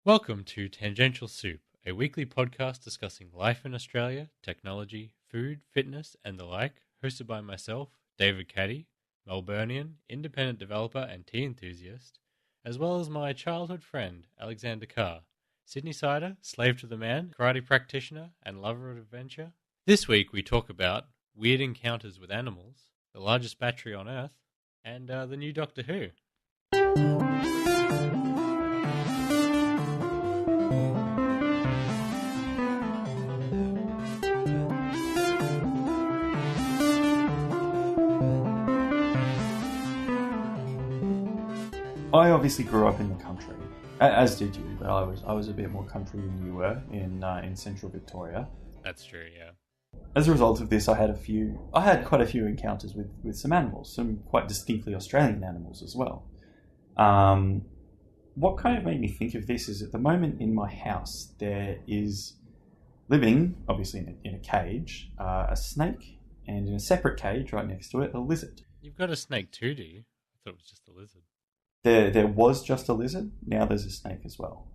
Welcome to Tangential Soup, a weekly podcast discussing life in Australia, technology, food, fitness, and the like, hosted by myself, David Caddy, Melburnian, independent developer and tea enthusiast, as well as my childhood friend, Alexander Carr, Sydney-sider, slave to the man, karate practitioner, and lover of adventure. This week we talk about weird encounters with animals, the largest battery on Earth, and the new Doctor Who. I obviously grew up in the country, as did you, but I was a bit more country than you were in central Victoria. That's true, yeah. As a result of this, I had quite a few encounters with some animals, some quite distinctly Australian animals as well. What kind of made me think of this is at the moment in my house there is living, obviously in a cage, a snake, and in a separate cage right next to it, a lizard. You've got a snake too, do you? I thought it was just a lizard. There was just a lizard. Now there's a snake as well.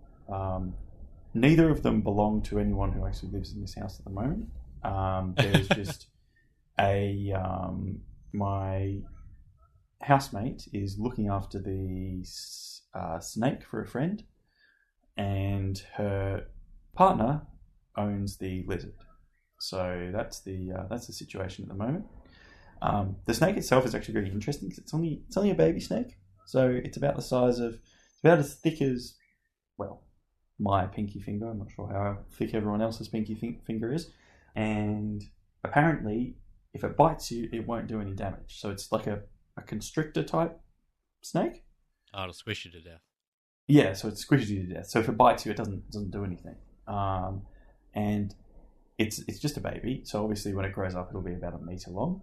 Neither of them belong to anyone who actually lives in this house at the moment. There's just my housemate is looking after the snake for a friend, and her partner owns the lizard. So that's the situation at the moment. The snake itself is actually very interesting because it's only a baby snake. So it's about the size of, it's about as thick as, well, my pinky finger. I'm not sure how thick everyone else's pinky finger is. And apparently, if it bites you, it won't do any damage. So it's like a constrictor type snake. Oh, it'll squish you to death. Yeah, so it squishes you to death. So if it bites you, it doesn't do anything. And it's just a baby. So obviously when it grows up, it'll be about 1 meter long.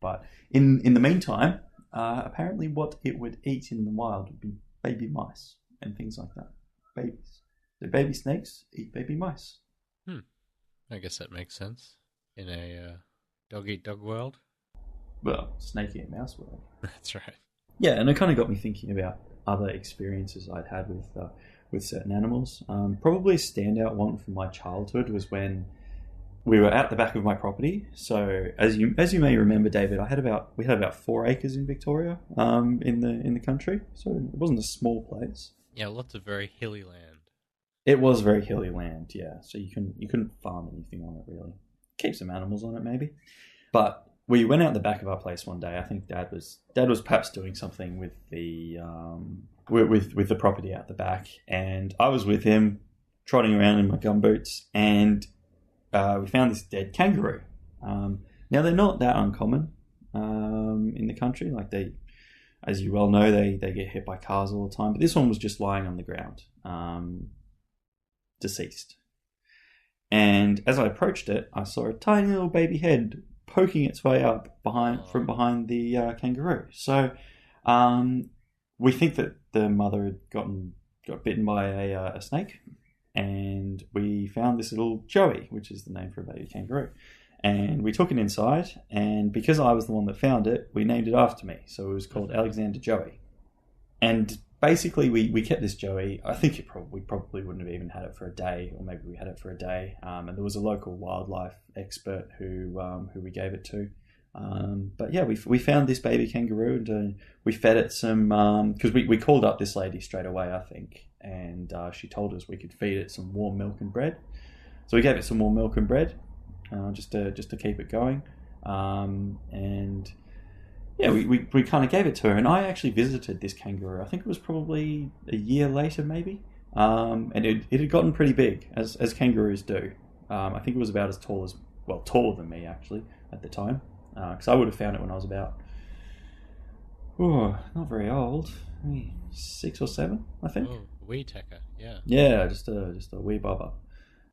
But in the meantime, apparently what it would eat in the wild would be baby mice and things like that. Babies. So baby snakes eat baby mice. I guess that makes sense. In a dog-eat-dog world. Well, snake eat mouse world. That's right. Yeah, and it kind of got me thinking about other experiences I'd had with certain animals. Probably a standout one from my childhood was when we were out the back of my property. So as you may remember, David, we had about 4 acres in Victoria, in the country. So it wasn't a small place. Yeah, lots of very hilly land. It was very hilly land, yeah. So you couldn't farm anything on it really. Keep some animals on it maybe. But we went out the back of our place one day. I think Dad was perhaps doing something with the with the property out the back, and I was with him trotting around in my gumboots, and we found this dead kangaroo. Now they're not that uncommon in the country. Like as you well know, they get hit by cars all the time. But this one was just lying on the ground, deceased. And as I approached it, I saw a tiny little baby head poking its way up from behind the kangaroo. So we think that the mother had got bitten by a snake. And we found this little Joey, which is the name for a baby kangaroo. And we took it inside, and because I was the one that found it, we named it after me. So it was called Alexander Joey. And basically, we kept this Joey. I think we probably wouldn't have even had it for a day, or maybe we had it for a day. And there was a local wildlife expert who we gave it to. But yeah, we found this baby kangaroo, and we fed it some, because we called up this lady straight away, I think, and she told us we could feed it some warm milk and bread. So we gave it some warm milk and bread, just to keep it going. And yeah, we kind of gave it to her, and I actually visited this kangaroo. I think it was probably a year later, maybe. And it had gotten pretty big, as kangaroos do. I think it was about as taller than me actually at the time. Because I would have found it when I was about, not very old, maybe 6 or 7, I think. Oh, wee tacker, yeah. Yeah, just a wee bubba.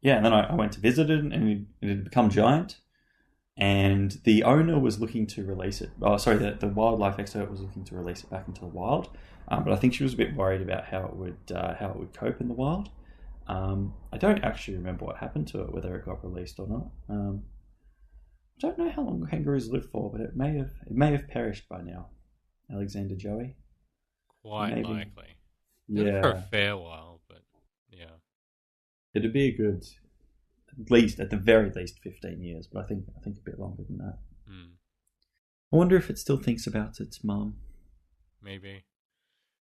Yeah, and then I went to visit it, and it had become giant. And the owner was looking to release it. Oh, sorry, the wildlife expert was looking to release it back into the wild. But I think she was a bit worried about how it would cope in the wild. I don't actually remember what happened to it, whether it got released or not. I don't know how long kangaroos live for, but it may have perished by now. Alexander Joey. Quite likely. Yeah. For a fair while, but yeah. It'd be a good, at the very least, 15 years, but I think a bit longer than that. Mm, I wonder if it still thinks about its mum. maybe.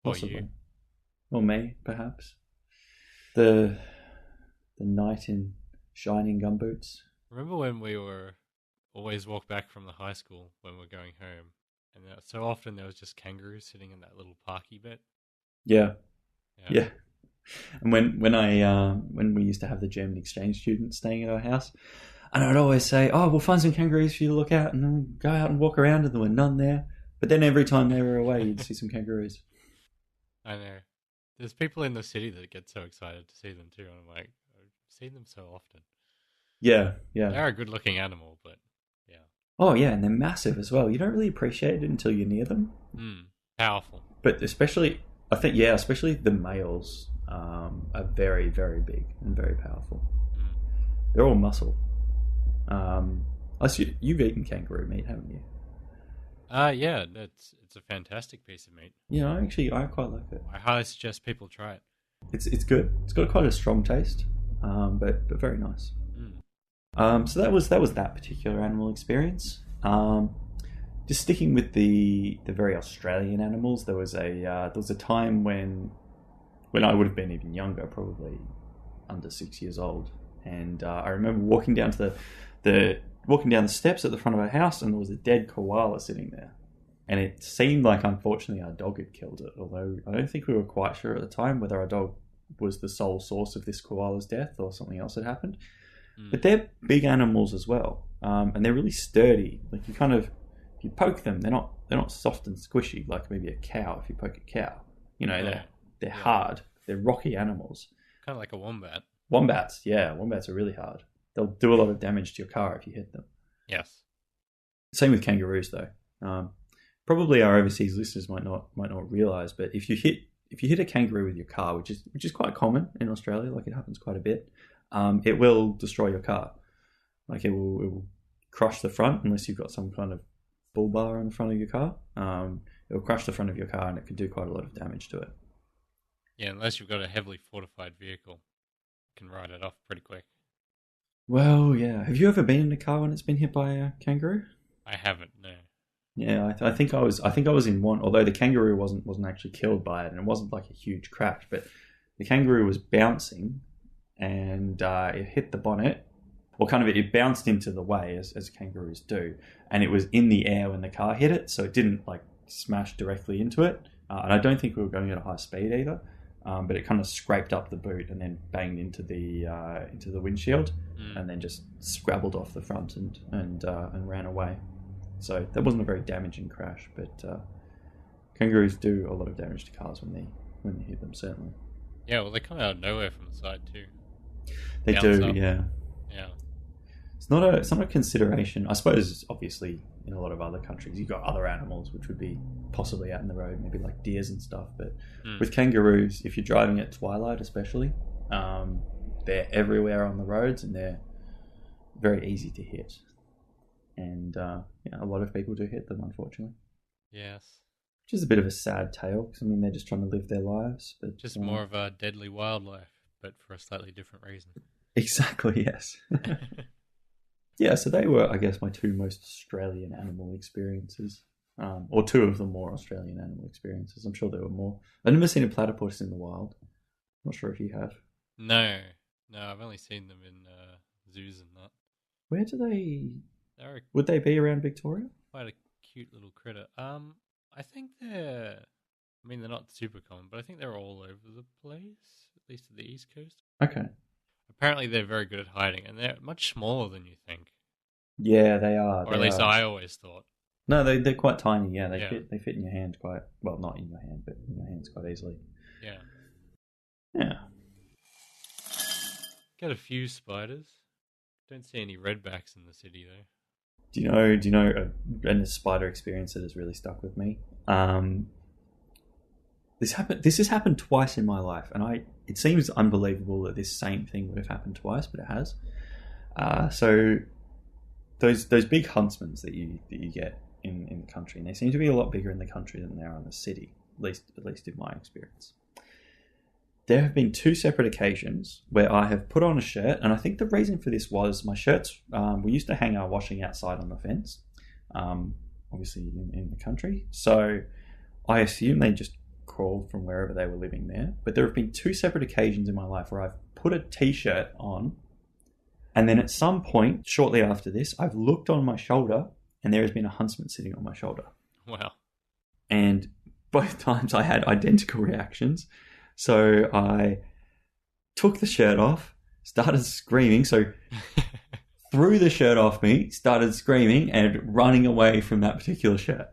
Or Possibly. you. Or me, perhaps. The knight in shining gumboots. Remember when we were always walk back from the high school when we're going home, and so often there was just kangaroos sitting in that little parky bit. Yeah. Yeah. And when we used to have the German exchange students staying at our house, and I'd always say, "Oh, we'll find some kangaroos for you to look at," and then we'd go out and walk around, and there were none there. But then every time they were away, you'd see some kangaroos. I know. There's people in the city that get so excited to see them too, and I'm like, I've seen them so often. Yeah, yeah. They're a good-looking animal, but yeah. Oh, yeah, and they're massive as well. You don't really appreciate it until you're near them. Powerful. But especially the males are very, very big and very powerful. They're all muscle. You've eaten kangaroo meat, haven't you? Yeah, it's a fantastic piece of meat. Yeah, I quite like it. I highly suggest people try it. It's good. It's got quite a strong taste, but very nice. So that was that particular animal experience. Just sticking with the very Australian animals, there was a time when I would have been even younger, probably under 6 years old, and I remember walking down to walking down the steps at the front of our house, and there was a dead koala sitting there. And it seemed like, unfortunately, our dog had killed it, although I don't think we were quite sure at the time whether our dog was the sole source of this koala's death or something else had happened. But they're big animals as well, and they're really sturdy. Like if you poke them, they're not soft and squishy like maybe a cow. If you poke a cow, they're hard. They're rocky animals. Kind of like a wombat. Wombats are really hard. They'll do a lot of damage to your car if you hit them. Yes. Same with kangaroos, though. Probably our overseas listeners might not realize, but if you hit a kangaroo with your car, which is quite common in Australia, like it happens quite a bit, it will destroy your car. Like it will crush the front unless you've got some kind of bull bar on the front of your car. It will crush the front of your car and it can do quite a lot of damage to it. Yeah, unless you've got a heavily fortified vehicle, you can ride it off pretty quick. Well, yeah. Have you ever been in a car when it's been hit by a kangaroo? I haven't, no. Yeah, I think I was in one. Although the kangaroo wasn't actually killed by it, and it wasn't like a huge crash, but the kangaroo was bouncing, and it hit the bonnet. Well, kind of it bounced into the way as kangaroos do, and it was in the air when the car hit it, so it didn't like smash directly into it. And I don't think we were going at a high speed either. But it kind of scraped up the boot and then banged into the windshield, and then just scrabbled off the front and ran away. So that wasn't a very damaging crash, but kangaroos do a lot of damage to cars when they hit them, certainly. Yeah, well, they come out of nowhere from the side too. They do, yeah. Yeah. It's not a consideration. I suppose, obviously, in a lot of other countries, you've got other animals which would be possibly out in the road, maybe like deers and stuff. But with kangaroos, if you're driving at twilight especially, they're everywhere on the roads and they're very easy to hit. And a lot of people do hit them, unfortunately. Yes. Which is a bit of a sad tale, because, I mean, they're just trying to live their lives. But just more of a deadly wildlife, but for a slightly different reason. Exactly, yes. Yeah, so they were, I guess, my two most Australian animal experiences. Or two of the more Australian animal experiences. I'm sure there were more. I've never seen a platypus in the wild. Not sure if you have. No, I've only seen them in zoos and that. Where do would they be around Victoria? Quite a cute little critter. I think they're not super common, but I think they're all over the place, at least at the East Coast. Okay. Apparently they're very good at hiding, and they're much smaller than you think. Yeah, they are. Or at least I always thought. No, they're quite tiny. Yeah, they fit in your hand quite well. Not in your hand, but in your hands quite easily. Yeah. Yeah. Get a few spiders. Don't see any redbacks in the city though. Do you know a spider experience that has really stuck with me? This has happened twice in my life, and it seems unbelievable that this same thing would have happened twice, but it has. So those big huntsmen that you get in the country, and they seem to be a lot bigger in the country than they are in the city, at least in my experience. there have been two separate occasions where I have put on a shirt, and I think the reason for this was my shirts, we used to hang our washing outside on the fence, obviously in the country. So I assume they just crawled from wherever they were living there. But there have been two separate occasions in my life where I've put a t-shirt on, and then at some point shortly after this, I've looked on my shoulder and there has been a huntsman sitting on my shoulder. Wow. And both times I had identical reactions. So I took the shirt off, started screaming. So threw the shirt off me, started screaming and running away from that particular shirt.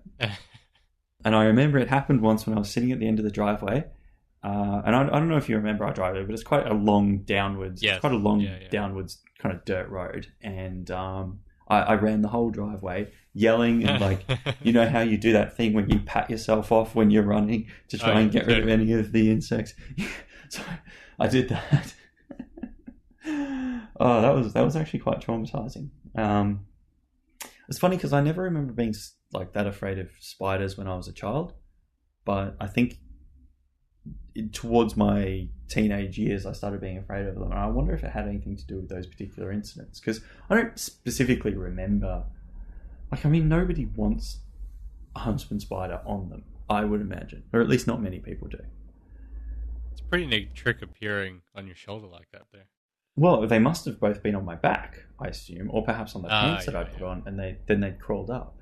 And I remember it happened once when I was sitting at the end of the driveway. And I don't know if you remember our driveway, but it's quite a long downwards, downwards kind of dirt road. And I ran the whole driveway yelling and like, you know how you do that thing when you pat yourself off when you're running to try and get rid of any of the insects. So I did that. Oh, that was actually quite traumatizing. It's funny because I never remember being like that afraid of spiders when I was a child, but I think towards my teenage years I started being afraid of them, and I wonder if it had anything to do with those particular incidents, because I don't specifically remember. Like, I mean, nobody wants a huntsman spider on them, I would imagine, or at least not many people do. It's a pretty neat trick appearing on your shoulder like that there. Well, they must have both been on my back, I assume, or perhaps on the pants that I put on, and then they crawled up.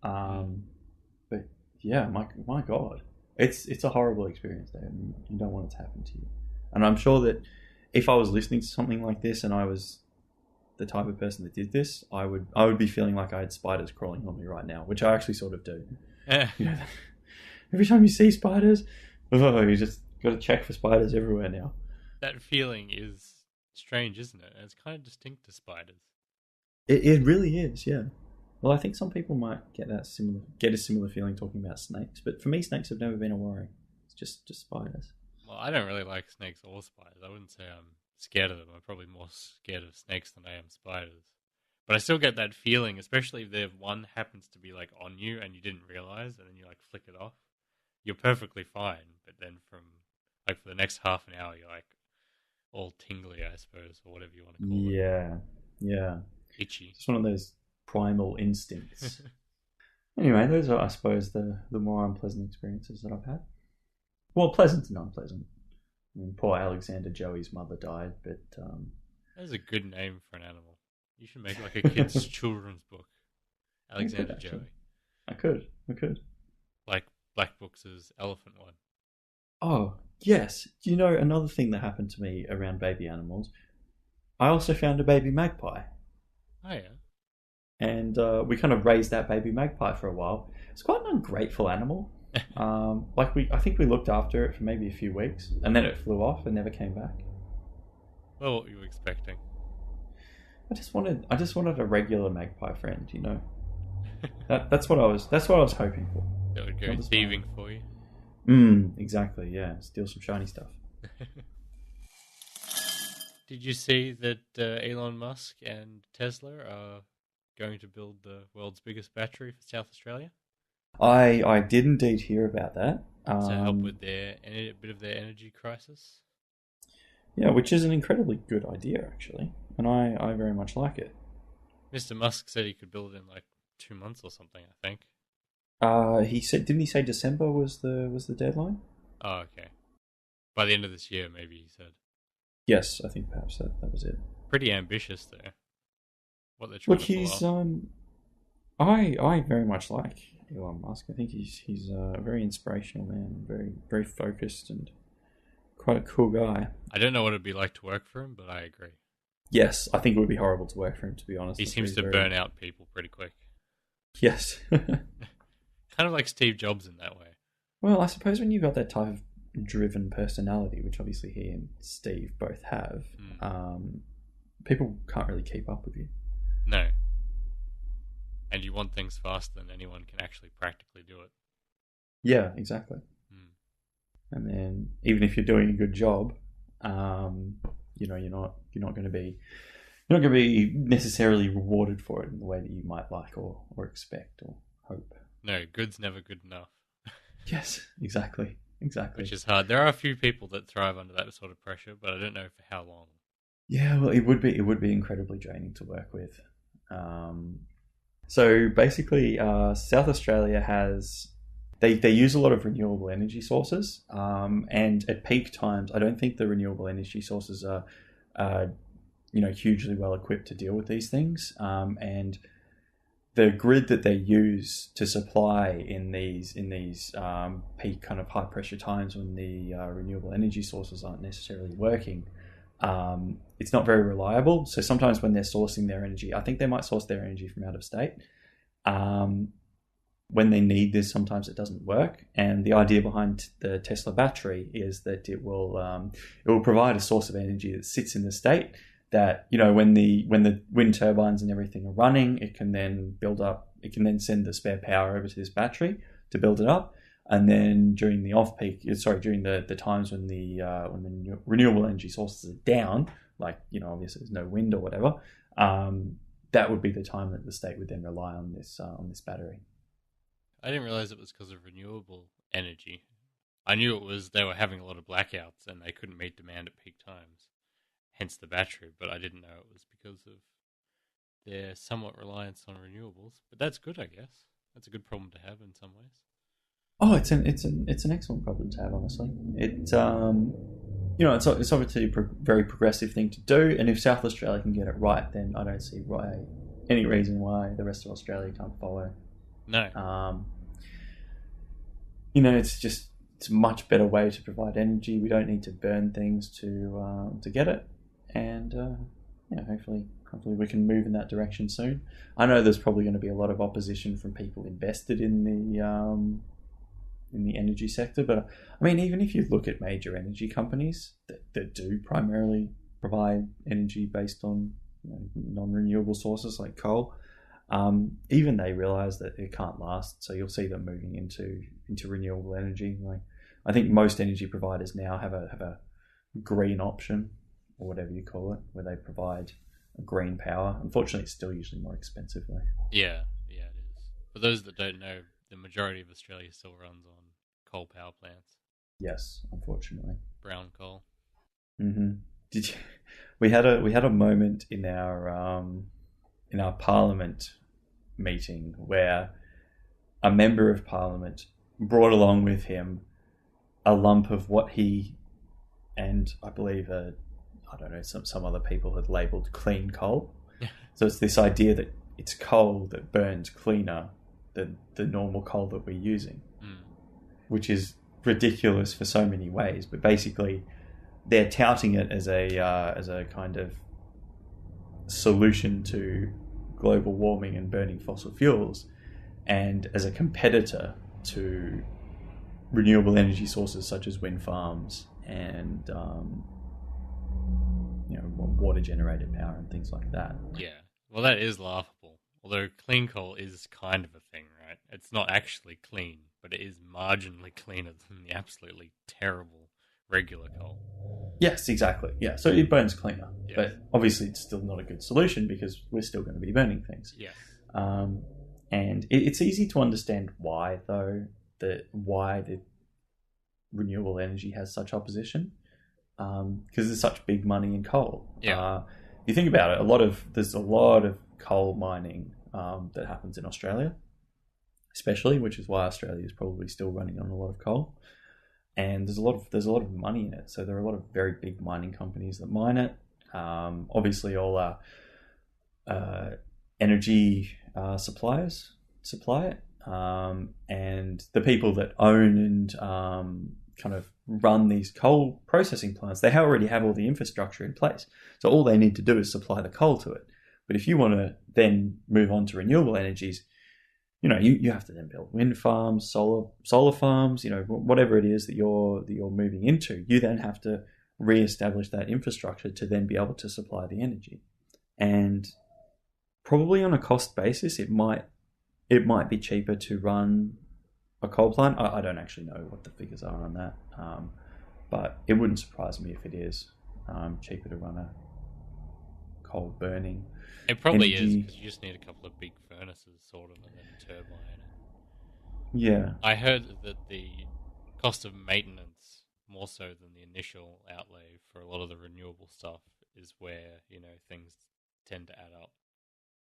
But yeah, my God, it's a horrible experience there, and you don't want it to happen to you. And I'm sure that if I was listening to something like this and I was the type of person that did this, I would be feeling like I had spiders crawling on me right now, which I actually sort of do. You know, every time you see spiders, you just got to check for spiders everywhere now. That feeling is strange, isn't it? And it's kind of distinct to spiders. It really is, yeah. Well, I think some people might get a similar feeling talking about snakes, but for me, snakes have never been a worry. It's just spiders. Well, I don't really like snakes or spiders. I wouldn't say I'm scared of them. I'm probably more scared of snakes than I am spiders. But I still get that feeling, especially if the one happens to be like on you and you didn't realize, and then you like flick it off. You're perfectly fine, but then from like for the next half an hour, you're like all tingly, I suppose, or whatever you want to call it. Yeah. Itchy. It's one of those primal instincts. Anyway, those are, I suppose, the more unpleasant experiences that I've had. Well, pleasant and unpleasant. I mean, poor Alexander Joey's mother died, but... That's a good name for an animal. You should make like a kid's children's book. Alexander Joey. I could. Like Black Books' elephant one. Oh, yes. You know, another thing that happened to me around baby animals, I also found a baby magpie. Oh, yeah. And we kind of raised that baby magpie for a while. It's quite an ungrateful animal. I think we looked after it for maybe a few weeks, and then it flew off and never came back. Well, what were you expecting? I just wanted a regular magpie friend, you know. That's what I was hoping for. That would go thieving for you. Exactly. Yeah, steal some shiny stuff. Did you see that Elon Musk and Tesla are going to build the world's biggest battery for South Australia? I did indeed hear about that. To help with a bit of their energy crisis. Yeah, which is an incredibly good idea, actually, and I very much like it. Mr. Musk said he could build it in like 2 months or something, I think. Didn't he say December was the deadline? Oh, okay. By the end of this year, maybe he said. Yes, I think perhaps that was it. Pretty ambitious there. What they're trying to pull off. I very much like Elon Musk. I think he's a very inspirational man, very very focused and quite a cool guy. I don't know what it'd be like to work for him, but I agree. Yes, I think it would be horrible to work for him, to be honest. He seems to burn out people pretty quick. Yes. Kind of like Steve Jobs in that way. Well, I suppose when you've got that type of driven personality, which obviously he and Steve both have, people can't really keep up with you. No. And you want things faster than anyone can actually practically do it. Yeah, exactly. And then even if you're doing a good job, you know, you're not going to be necessarily rewarded for it in the way that you might like or expect or hope. No, good's never good enough. Yes, exactly. exactly. which is hard. There are a few people that thrive under that sort of pressure, but I don't know for how long. Yeah, well, it would be incredibly draining to work with. So basically, South Australia has they use a lot of renewable energy sources, and at peak times, I don't think the renewable energy sources are, hugely well equipped to deal with these things. And the grid that they use to supply in these peak kind of high pressure times when the renewable energy sources aren't necessarily working, it's not very reliable. So sometimes when they're sourcing their energy, I think they might source their energy from out of state. When they need this, sometimes it doesn't work. And the idea behind the Tesla battery is that it will provide a source of energy that sits in the state that, when the wind turbines and everything are running, it can then send the spare power over to this battery to build it up. And then during the during the times when the renewable energy sources are down, like, obviously there's no wind or whatever, that would be the time that the state would then rely on this battery. I didn't realize it was because of renewable energy. I knew it was they were having a lot of blackouts and they couldn't meet demand at peak times, hence the battery. But I didn't know it was because of their somewhat reliance on renewables. But that's good, I guess. That's a good problem to have in some ways. Oh, it's an excellent problem to have, honestly. It's obviously a very progressive thing to do, and if South Australia can get it right, then I don't see any reason why the rest of Australia can't follow. No. It's a much better way to provide energy. We don't need to burn things to get it, and hopefully we can move in that direction soon. I know there's probably going to be a lot of opposition from people invested in the energy sector, but I mean, even if you look at major energy companies that do primarily provide energy based on non-renewable sources like coal, even they realize that it can't last. So you'll see them moving into renewable energy. Like, I think most energy providers now have a green option, or whatever you call it, where they provide a green power. Unfortunately, it's still usually more expensive though. Yeah, it is. For those that don't know, the majority of Australia still runs on coal power plants. Yes, unfortunately. Brown coal. Mm-hmm. We had a moment in our Parliament meeting where a member of Parliament brought along with him a lump of what he and I believe some other people had labelled clean coal. So it's this idea that it's coal that burns cleaner than the normal coal that we're using, which is ridiculous for so many ways. But basically, they're touting it as a kind of solution to global warming and burning fossil fuels, and as a competitor to renewable energy sources such as wind farms and water generated power and things like that. Yeah, well, that is laughable. Although clean coal is kind of a thing, right? It's not actually clean, but it is marginally cleaner than the absolutely terrible regular coal. Yes, exactly. Yeah, so it burns cleaner, yes. But obviously it's still not a good solution because we're still going to be burning things. Yes. And it's easy to understand why, though, why the renewable energy has such opposition, because there's such big money in coal. Yeah. You think about it, there's a lot of coal mining that happens in Australia, especially, which is why Australia is probably still running on a lot of coal. And there's a lot of money in it. So there are a lot of very big mining companies that mine it. Obviously, all our energy suppliers supply it, and the people that own and kind of run these coal processing plants, they already have all the infrastructure in place. So all they need to do is supply the coal to it. But if you want to then move on to renewable energies, you have to then build wind farms, solar farms, whatever it is that you're moving into. You then have to re-establish that infrastructure to then be able to supply the energy. And probably on a cost basis, it might be cheaper to run a coal plant. I don't actually know what the figures are on that, but it wouldn't surprise me if it is cheaper to run a coal burning. It probably energy. is, because you just need a couple of big furnaces, sort of, and then a turbine. Yeah. I heard that the cost of maintenance, more so than the initial outlay for a lot of the renewable stuff, is where, things tend to add up.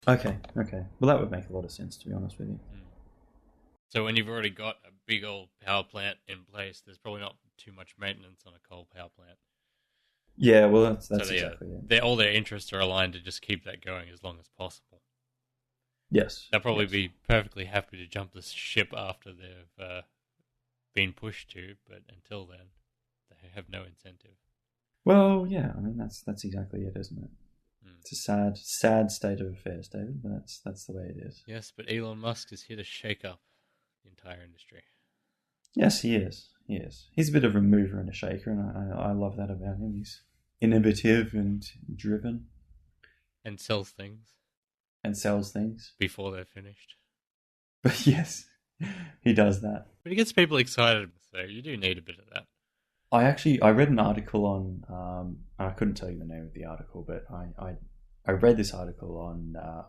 Okay. Well, that would make a lot of sense, to be honest with you. So when you've already got a big old power plant in place, there's probably not too much maintenance on a coal power plant. Yeah, well, that's So exactly it. all their interests are aligned to just keep that going as long as possible. Yes. They'll probably be perfectly happy to jump the ship after they've been pushed to, but until then, they have no incentive. Well, yeah, I mean, that's exactly it, isn't it? Mm. It's a sad state of affairs, David, but that's the way it is. Yes, but Elon Musk is here to shake up the entire industry. Yes, he is. He is. He's a bit of a mover and a shaker, and I love that about him. He's innovative and driven. And sells things. And sells things. Before they're finished. But yes, he does that. But he gets people excited, so you do need a bit of that. I read an article on, I couldn't tell you the name of the article, but I read this article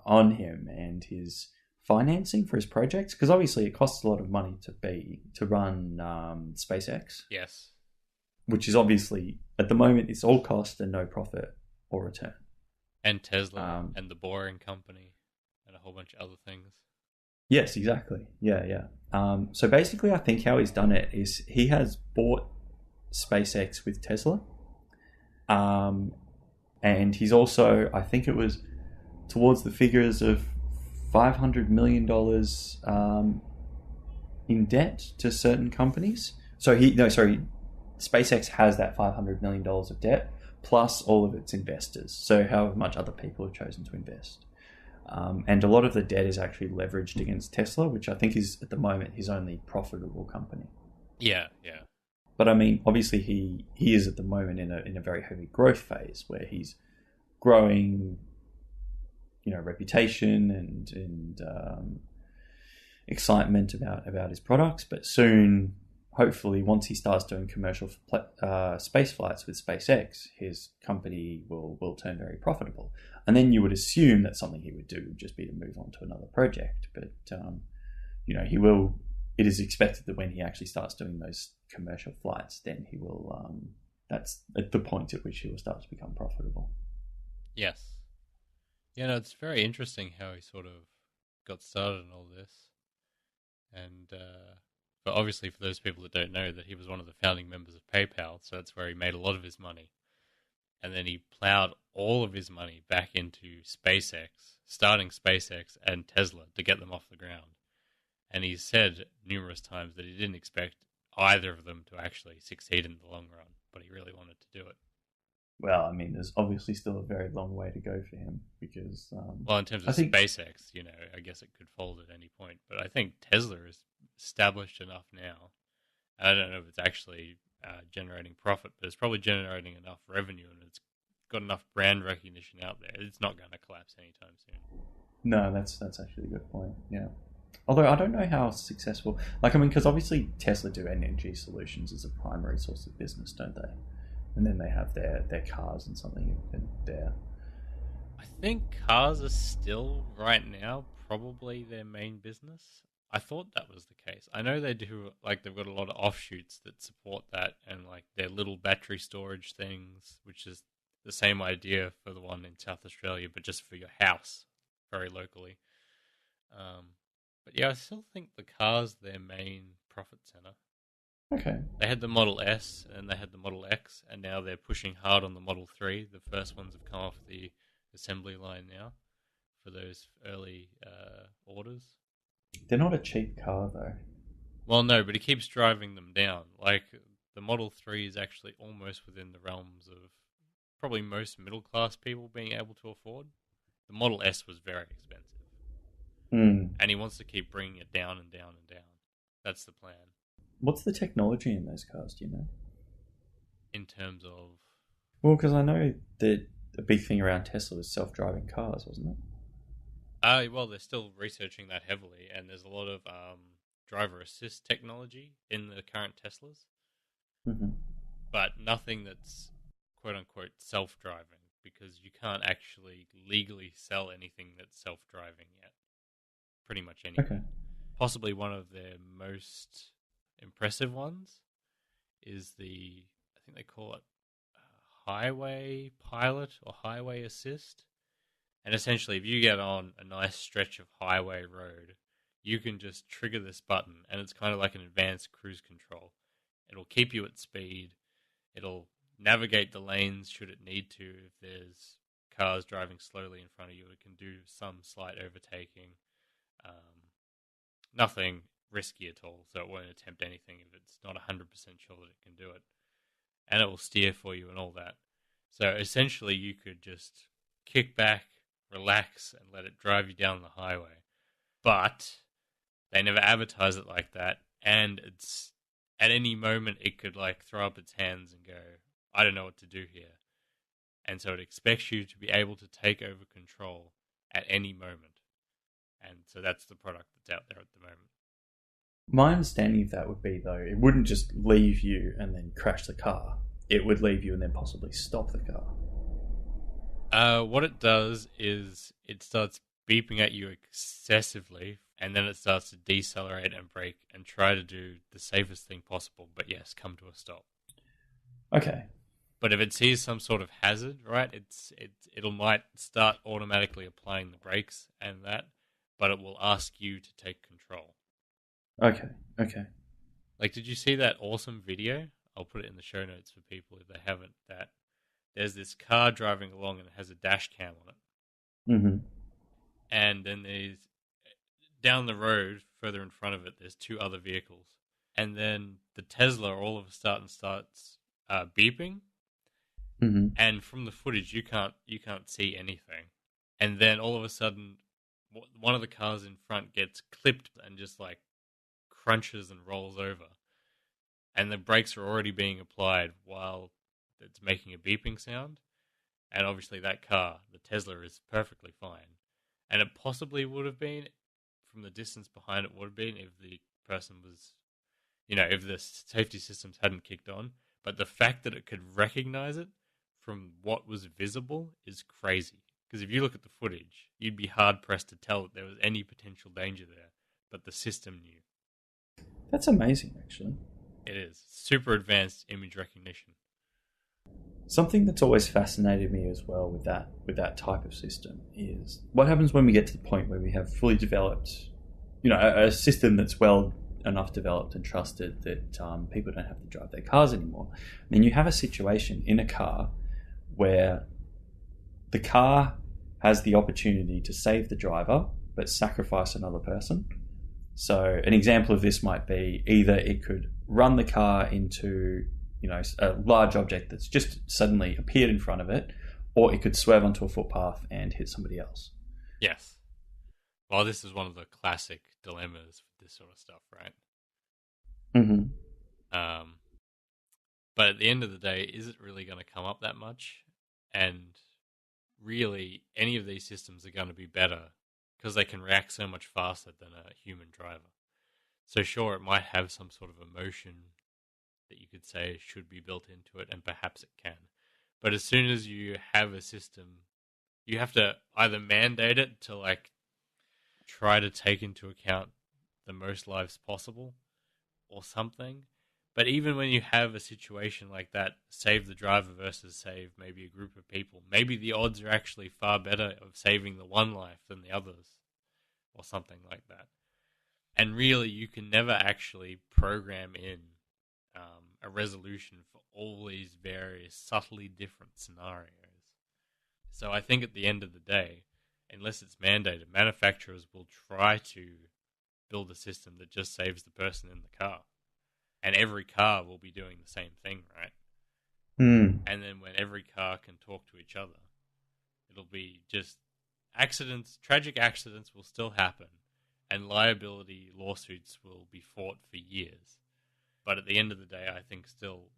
on him and his financing for his projects, because obviously it costs a lot of money to run SpaceX. Yes. Which is obviously, at the moment, it's all cost and no profit or return. And Tesla and the Boring Company and a whole bunch of other things. Yes, exactly. Yeah. So basically, I think how he's done it is he has bought SpaceX with Tesla. And he's also, I think it was towards the figures of $500 million in debt to certain companies. SpaceX has that $500 million of debt plus all of its investors. So however much other people have chosen to invest. And a lot of the debt is actually leveraged against Tesla, which I think is at the moment his only profitable company. Yeah. But I mean, obviously he is at the moment in a very heavy growth phase where he's growing, reputation and excitement about his products. But soon, hopefully, once he starts doing commercial space flights with SpaceX, his company will turn very profitable. And then you would assume that something he would do would just be to move on to another project. But he will. It is expected that when he actually starts doing those commercial flights, then he will. That's at the point at which he will start to become profitable. Yes. Yeah, no, it's very interesting how he sort of got started in all this. And, but obviously for those people that don't know, that he was one of the founding members of PayPal, so that's where he made a lot of his money. And then he plowed all of his money back into SpaceX, starting SpaceX and Tesla to get them off the ground. And he said numerous times that he didn't expect either of them to actually succeed in the long run, but he really wanted to do it. Well, I mean, there's obviously still a very long way to go for him because... in terms of SpaceX, I guess it could fold at any point. But I think Tesla is established enough now. I don't know if it's actually generating profit, but it's probably generating enough revenue and it's got enough brand recognition out there. It's not going to collapse anytime soon. No, that's actually a good point, yeah. Although I don't know how successful... because obviously Tesla do energy solutions as a primary source of business, don't they? And then they have their cars and something there. I think cars are still, right now, probably their main business. I thought that was the case. I know they do, they've got a lot of offshoots that support that and, their little battery storage things, which is the same idea for the one in South Australia, but just for your house, very locally. But yeah, I still think the car's their main profit center. Okay. They had the Model S and they had the Model X, and now they're pushing hard on the Model 3. The first ones have come off the assembly line now for those early orders. They're not a cheap car, though. Well, no, but he keeps driving them down. The Model 3 is actually almost within the realms of probably most middle-class people being able to afford. The Model S was very expensive. And he wants to keep bringing it down and down and down. That's the plan. What's the technology in those cars, do you know? In terms of... Well, because I know that a big thing around Tesla was self-driving cars, wasn't it? Well, they're still researching that heavily, and there's a lot of driver assist technology in the current Teslas. Mm-hmm. But nothing that's quote-unquote self-driving, because you can't actually legally sell anything that's self-driving yet. Pretty much anything. Okay. Possibly one of their most impressive ones is I think they call it highway pilot or highway assist. And essentially, if you get on a nice stretch of highway road, you can just trigger this button, and it's kind of like an advanced cruise control. It'll keep you at speed. It'll navigate the lanes should it need to. If there's cars driving slowly in front of you, it can do some slight overtaking. Nothing risky at all, so it won't attempt anything if it's not 100% sure that it can do it. And it will steer for you and all that. So essentially, you could just kick back, relax, and let it drive you down the highway. But they never advertise it like that, and it's at any moment it could like throw up its hands and go, I don't know what to do here. And so it expects you to be able to take over control at any moment. And so that's the product that's out there at the moment. My understanding of that would be, though, it wouldn't just leave you and then crash the car. It would leave you and then possibly stop the car. What it does is it starts beeping at you excessively, and then it starts to decelerate and brake and try to do the safest thing possible, but yes, come to a stop. Okay. But if it sees some sort of hazard, right, it'll might start automatically applying the brakes and that, but it will ask you to take control. Okay. Like, did you see that awesome video? I'll put it in the show notes for people if they haven't. That there's this car driving along and it has a dash cam on it. Mm-hmm. And then there's down the road, further in front of it, there's two other vehicles. And then the Tesla all of a sudden starts beeping. Mm-hmm. And from the footage, you can't see anything. And then all of a sudden, one of the cars in front gets clipped and just like crunches and rolls over. And the brakes are already being applied while it's making a beeping sound. And obviously that car, the Tesla, is perfectly fine. And it possibly would have been, from the distance behind it would have been, if the person was, if the safety systems hadn't kicked on. But the fact that it could recognize it from what was visible is crazy. Because if you look at the footage, you'd be hard-pressed to tell that there was any potential danger there. But the system knew. That's amazing, actually. It is. Super advanced image recognition. Something that's always fascinated me as well with that type of system is what happens when we get to the point where we have fully developed, a system that's well enough developed and trusted that people don't have to drive their cars anymore. Then you have a situation in a car where the car has the opportunity to save the driver but sacrifice another person. So an example of this might be either it could run the car into a large object that's just suddenly appeared in front of it, or it could swerve onto a footpath and hit somebody else. Yes. Well, this is one of the classic dilemmas with this sort of stuff, right? Mm-hmm. But at the end of the day, is it really going to come up that much? And really, any of these systems are going to be better because they can react so much faster than a human driver. So sure, it might have some sort of emotion that you could say should be built into it, and perhaps it can. But as soon as you have a system, you have to either mandate it to try to take into account the most lives possible or something. But even when you have a situation like that, save the driver versus save maybe a group of people, maybe the odds are actually far better of saving the one life than the others or something like that. And really, you can never actually program in a resolution for all these various subtly different scenarios. So I think at the end of the day, unless it's mandated, manufacturers will try to build a system that just saves the person in the car. And every car will be doing the same thing, right? Mm. And then when every car can talk to each other, it'll be just accidents, tragic accidents will still happen, and liability lawsuits will be fought for years. But at the end of the day, I think still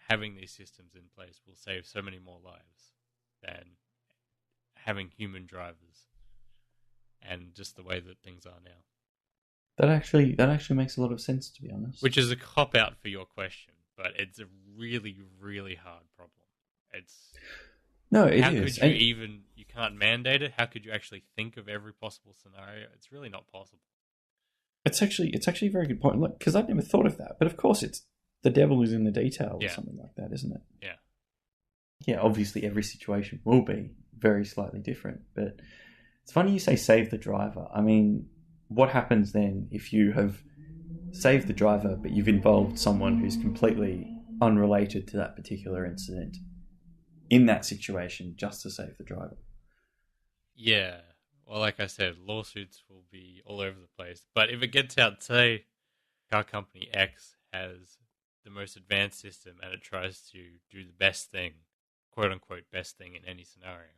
having these systems in place will save so many more lives than having human drivers and just the way that things are now. That actually makes a lot of sense, to be honest. Which is a cop-out for your question, but it's a really, really hard problem. It is. How could you can't mandate it? How could you actually think of every possible scenario? It's really not possible. It's actually a very good point, because I'd never thought of that. But of course, it's the devil is in the detail or Yeah. something like that, isn't it? Yeah. Yeah, obviously every situation will be very slightly different, but it's funny you say save the driver. I mean, what happens then if you have saved the driver, but you've involved someone who's completely unrelated to that particular incident in that situation just to save the driver? Yeah. Well, like I said, lawsuits will be all over the place. But if it gets out, say, car company X has the most advanced system and it tries to do the best thing, quote unquote, best thing in any scenario.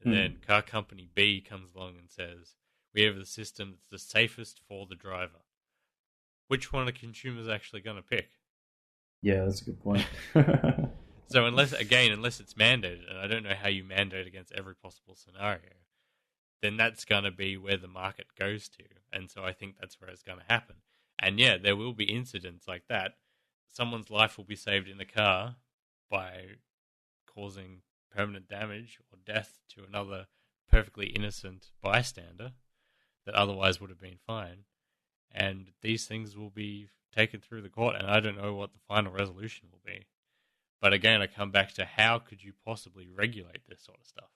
And then car company B comes along and says, we have the system that's the safest for the driver. Which one are consumers actually going to pick? Yeah, that's a good point. So unless it's mandated, and I don't know how you mandate against every possible scenario, then that's going to be where the market goes to. And so I think that's where it's going to happen. And yeah, there will be incidents like that. Someone's life will be saved in the car by causing permanent damage or death to another perfectly innocent bystander that otherwise would have been fine. And these things will be taken through the court, and I don't know what the final resolution will be. But again, I come back to how could you possibly regulate this sort of stuff?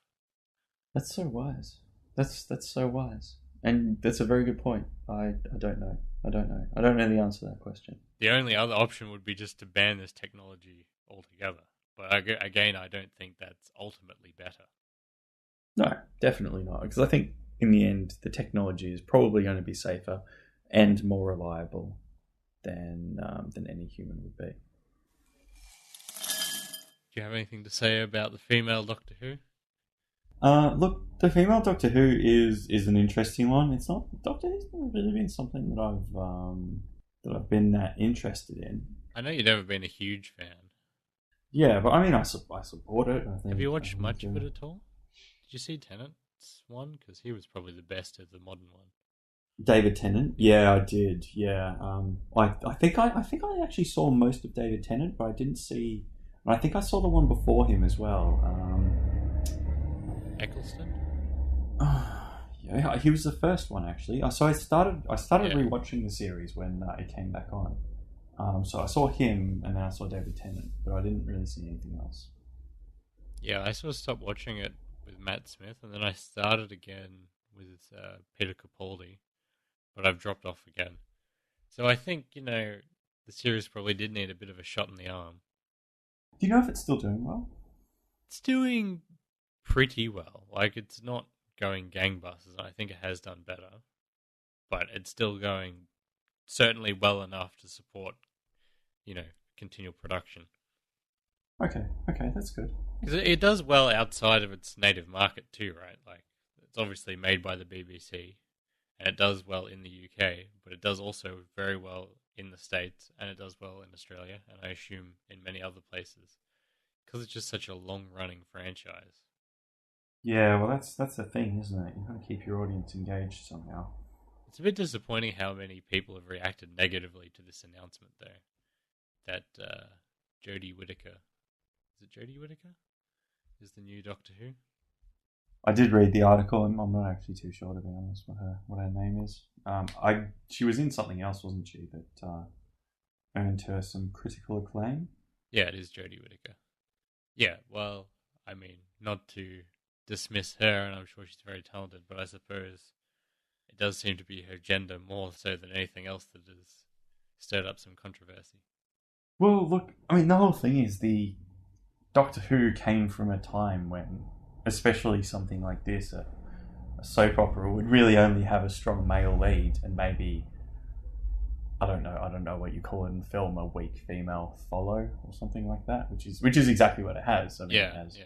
That's so wise. That's so wise. And that's a very good point. I don't know. I don't know the answer to that question. The only other option would be just to ban this technology altogether. But again, I don't think that's ultimately better. No, definitely not. Because I think in the end, the technology is probably going to be safer and more reliable than any human would be. Do you have anything to say about the female Doctor Who? Look, the female Doctor Who is an interesting one. It's not Doctor Who's not really been something that I've been that interested in. I know you've never been a huge fan. Yeah, but I mean, I support it. I think, have you watched much of it at all? Did you see Tennant's one? Because he was probably the best of the modern one. David Tennant? Yeah, I did. Yeah, I think I actually saw most of David Tennant, but I didn't see. I think I saw the one before him as well. Eccleston? Yeah, he was the first one actually. So I started rewatching the series when it came back on. So I saw him and then I saw David Tennant, but I didn't really see anything else. Yeah, I sort of stopped watching it with Matt Smith, and then I started again with Peter Capaldi, but I've dropped off again. So I think, the series probably did need a bit of a shot in the arm. Do you know if it's still doing well? It's doing pretty well. Like, it's not going gangbusters. I think it has done better. But it's still going certainly well enough to support, continual production. Okay, that's good. Because it does well outside of its native market too, right? Like, it's obviously made by the BBC, and it does well in the UK, but it does also very well in the States, and it does well in Australia, and I assume in many other places, because it's just such a long-running franchise. Yeah, well, that's the thing, isn't it? You got to keep your audience engaged somehow. It's a bit disappointing how many people have reacted negatively to this announcement, though. That Jodie Whittaker, is it Jodie Whittaker? Is the new Doctor Who? I did read the article, and I'm not actually too sure, to be honest, what her name is. She was in something else, wasn't she? That earned her some critical acclaim. Yeah, it is Jodie Whittaker. Yeah, well, I mean, not to dismiss her, and I'm sure she's very talented, but I suppose it does seem to be her gender more so than anything else that has stirred up some controversy. Well, look, I mean, the whole thing is the Doctor Who came from a time when, especially something like this, a soap opera would really only have a strong male lead and maybe, I don't know what you call it in film, a weak female follow or something like that, which is exactly what it has. I mean, yeah, it has. Yeah.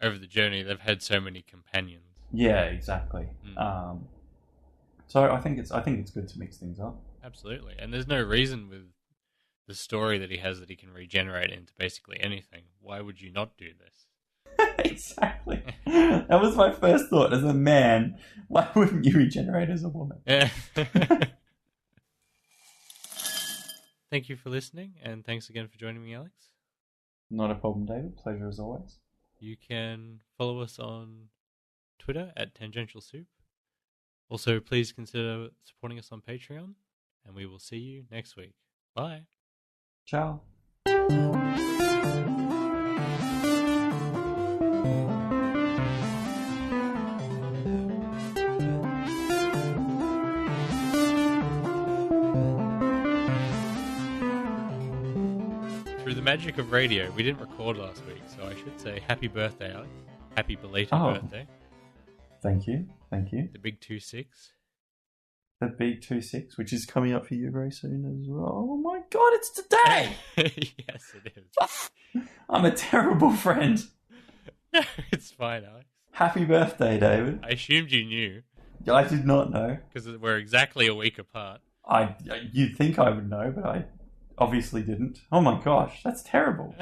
Over the journey, they've had so many companions. Yeah, exactly. So I think it's good to mix things up. Absolutely, and there's no reason with the story that he has that he can regenerate into basically anything. Why would you not do this? Exactly. That was my first thought. As a man, why wouldn't you regenerate as a woman? Yeah. Thank you for listening, and thanks again for joining me, Alex. Not a problem, David. Pleasure as always. You can follow us on Twitter at Tangential Soup. Also, please consider supporting us on Patreon, and we will see you next week. Bye. Ciao. Through the magic of radio, we didn't record last week, so I should say happy birthday, Alex. Happy belated birthday. Thank you. Thank you. The big 2-6. The big 2-6, which is coming up for you very soon as well. Oh my god, it's today! Yes, it is. I'm a terrible friend. No, it's fine, Alex. Happy birthday, David. I assumed you knew. I did not know. Because we're exactly a week apart. You'd think I would know, but I obviously didn't. Oh my gosh, that's terrible.